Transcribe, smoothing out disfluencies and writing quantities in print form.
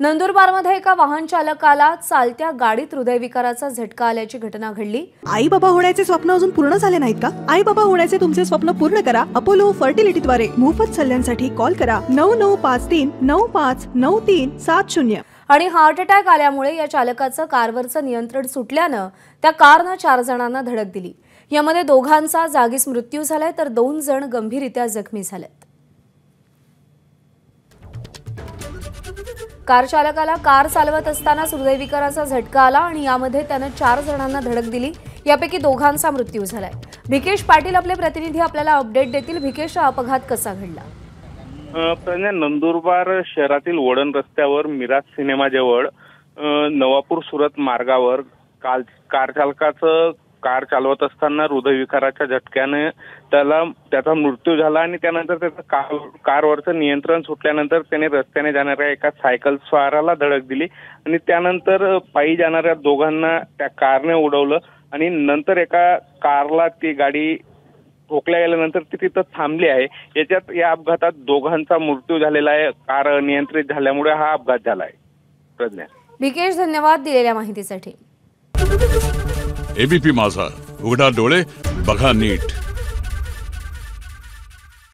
नंदुरबारमध्ये एका वाहन चालकाला चालत्या गाडीत हृदयविकाराचा झटका आल्याची घटना घडली। आई बाबा होण्याचे स्वप्न अजून पूर्ण झाले नाहीत का? आई बाबा होण्याचे तुमचे स्वप्न पूर्ण करा अपोलो फर्टिलिटीद्वारे। मोफत सल्ल्यांसाठी कॉल करा 9953959370। आणि हार्ट अटॅक आल्यामुळे या चालकाचं कारवरचं नियंत्रण सुटल्यानं त्या कारनं 4 जणांना धडक दिली। यामध्ये दोघांचा जागीच मृत्यू झालाय तर 2 जण गंभीररित्या जखमी झालेत। कार चालकाला कार चालवत असताना हृदयविकाराचा झटका आला आणि यामध्ये त्याने 4 जणांना धडक दिली। यापैकी दोघांचा मृत्यू झालाय। भिकेश पाटील आपले प्रतिनिधी आपल्याला अपडेट देतील। भिकेश, हा अपघात कसा घडला? नंदुरबार शहरातील वडण रस्त्यावर मिराज सिनेमाजवळ नवापूर सुरत मार्गावर कार चालकाचं कार चालवत असताना हृदयविकाराच्या झटक्याने त्याचा मृत्यू झाला आणि त्यानंतर त्याचं कारवरचं नियंत्रण सुटल्यानंतर त्याने रस्त्याने जाणाऱ्या एका सायकल स्वाराला धडक दिली आणि त्यानंतर पायी जाणाऱ्या दोघांना त्या कारने उडवलं आणि नंतर एका कारला ती गाडी ठोकल्या गेल्यानंतर ती तिथं थांबली आहे। या अपघातात दोघांचा मृत्यू झालेला आहे। कार अनियंत्रित झाल्यामुळे हा अपघात झाला आहे। प्रज्ञा। भिकेश, धन्यवाद दिलेल्या माहितीसाठी। एबीपी माझा, उघडा डोळे बघा नीट।